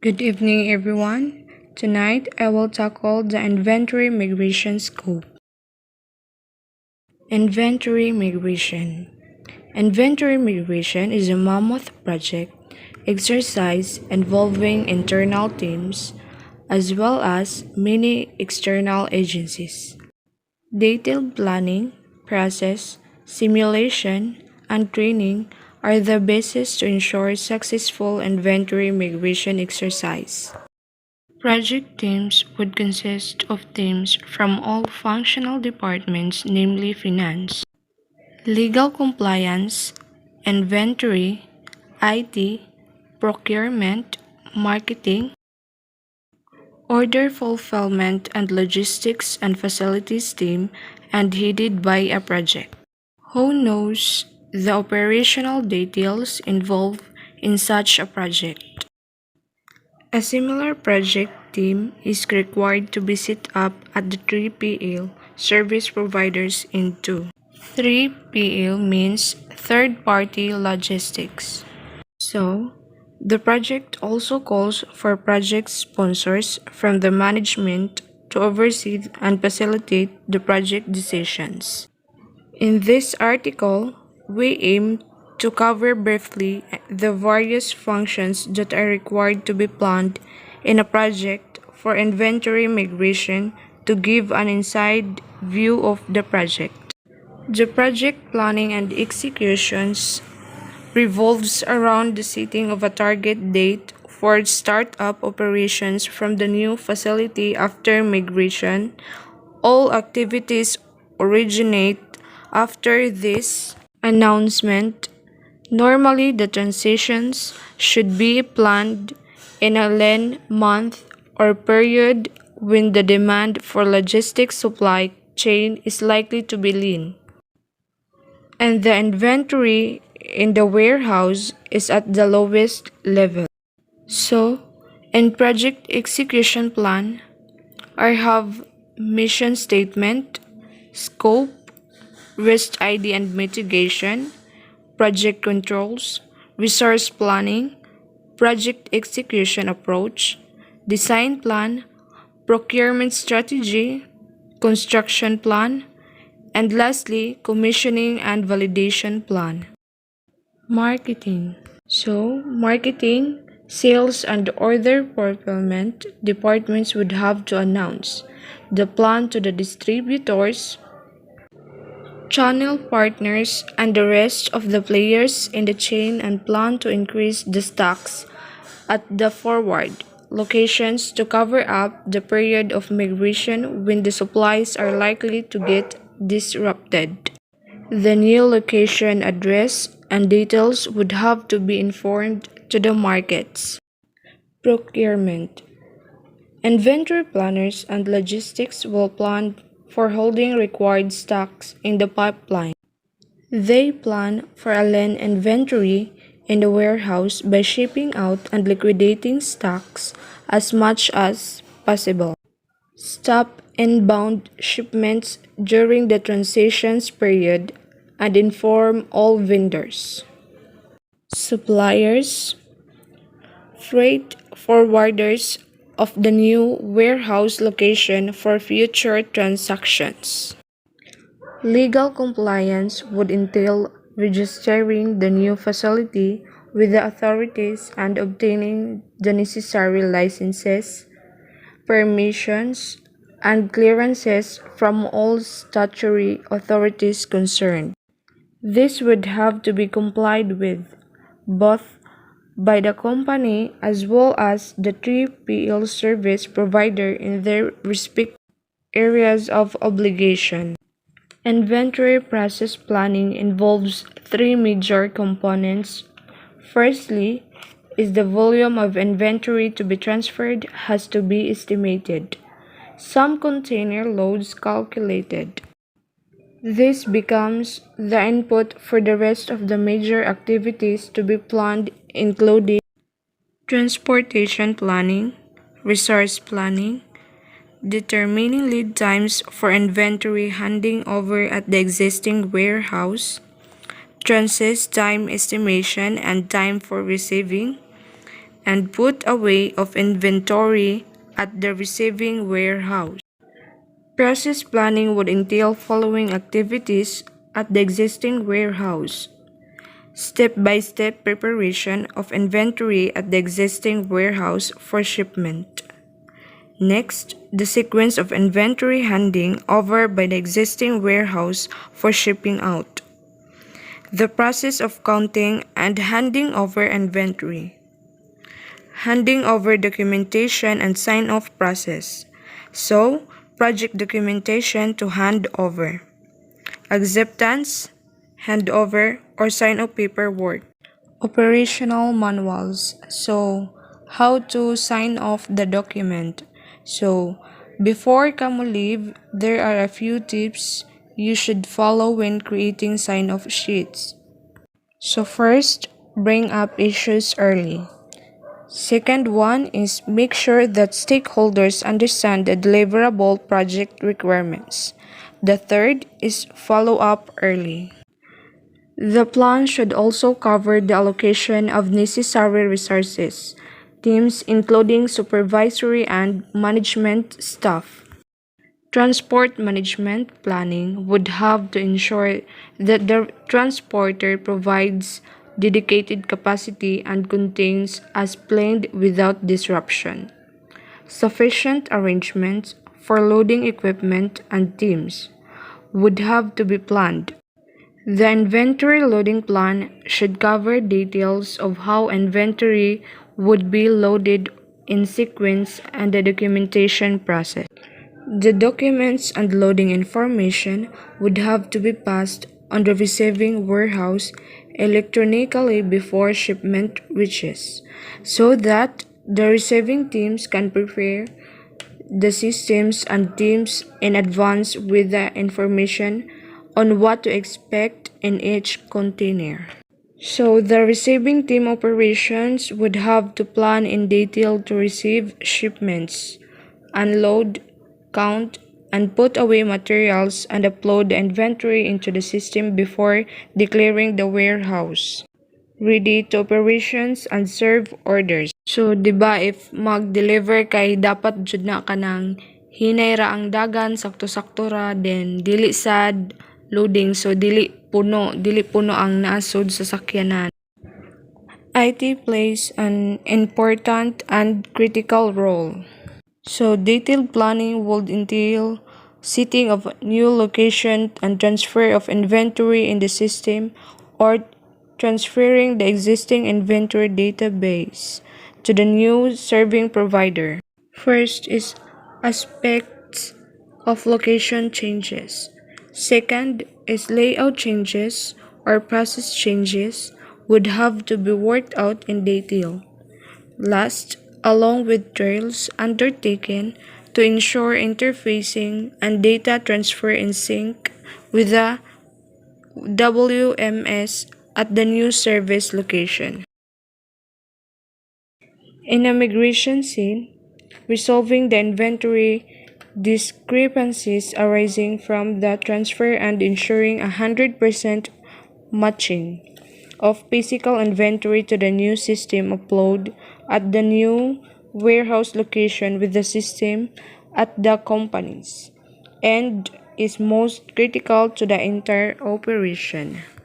Good evening, everyone. Tonight, I will tackle the inventory migration scope. Inventory migration. Inventory migration is a mammoth project exercise involving internal teams as well as many external agencies. Detailed planning, process, simulation, and training are the basis to ensure successful inventory migration exercise. Project teams would consist of teams from all functional departments, namely finance, legal compliance, inventory, IT, procurement, marketing, order fulfillment, and logistics and facilities team, and headed by a project. Who knows the operational details involved in such a project? A similar project team is required to be set up at the 3PL service providers in 2. 3PL means third-party logistics. So, the project also calls for project sponsors from the management to oversee and facilitate the project decisions. In this article, we aim to cover briefly the various functions that are required to be planned in a project for inventory migration to give an inside view of the project. The project planning and executions revolves around the setting of a target date for startup operations from the new facility after migration. All activities originate after this announcement. Normally, the transitions should be planned in a lean month or period when the demand for logistics supply chain is likely to be lean and the inventory in the warehouse is at the lowest level. So, in project execution plan, I have mission statement, scope, risk ID and mitigation, project controls, resource planning, project execution approach, design plan, procurement strategy, construction plan, and lastly, commissioning and validation plan. Marketing. So, marketing, sales, and order fulfillment departments would have to announce the plan to the distributors, channel partners, and the rest of the players in the chain and plan to increase the stocks at the forward locations to cover up the period of migration when the supplies are likely to get disrupted. The new location address and details would have to be informed to the markets. Procurement. Inventory planners and logistics will plan for holding required stocks in the pipeline. They plan for a lean inventory in the warehouse by shipping out and liquidating stocks as much as possible. Stop inbound shipments during the transitions period and inform all vendors, suppliers, freight forwarders of the new warehouse location for future transactions. Legal compliance would entail registering the new facility with the authorities and obtaining the necessary licenses, permissions, and clearances from all statutory authorities concerned. This would have to be complied with, both by the company as well as the 3PL service provider in their respective areas of obligation. Inventory process planning involves three major components. Firstly, is the volume of inventory to be transferred has to be estimated. Some container loads calculated. This becomes the input for the rest of the major activities to be planned, including transportation planning, resource planning, determining lead times for inventory handing over at the existing warehouse, transit time estimation and time for receiving, and put away of inventory at the receiving warehouse. Process planning would entail following activities at the existing warehouse. Step-by-step preparation of inventory at the existing warehouse for shipment. Next, the sequence of inventory handing over by the existing warehouse for shipping out. The process of counting and handing over inventory. Handing over documentation and sign-off process. So, project documentation to hand over. Acceptance, handover, or sign-off paperwork. Operational manuals. So, how to sign off the document. So, before Kamu leave, there are a few tips you should follow when creating sign-off sheets. So first, bring up issues early. Second one is make sure that stakeholders understand the deliverable project requirements. The third is follow up early. The plan should also cover the allocation of necessary resources, teams including supervisory and management staff. Transport management planning would have to ensure that the transporter provides dedicated capacity and contains as planned without disruption. Sufficient arrangements for loading equipment and teams would have to be planned. The inventory loading plan should cover details of how inventory would be loaded in sequence and the documentation process. The documents and loading information would have to be passed on the receiving warehouse electronically before shipment reaches, so that the receiving teams can prepare the systems and teams in advance with the information on what to expect in each container. So the receiving team operations would have to plan in detail to receive shipments, unload, count, and put away materials and upload the inventory into the system before declaring the warehouse ready to operations and serve orders. So, di ba if mag-deliver kay dapat jud na kanang hinay ra ang dagan sakto-sakto ra then dili sad loading so dili puno ang naasod sa sakyanan. IT plays an important and critical role. So, detailed planning would entail setting of new location and transfer of inventory in the system or transferring the existing inventory database to the new serving provider. First is aspects of location changes. Second is layout changes or process changes would have to be worked out in detail. Last, along with trails undertaken to ensure interfacing and data transfer in sync with the WMS at the new service location. In a migration scene, resolving the inventory discrepancies arising from the transfer and ensuring 100% matching of physical inventory to the new system upload at the new warehouse location with the system at the companies and is most critical to the entire operation.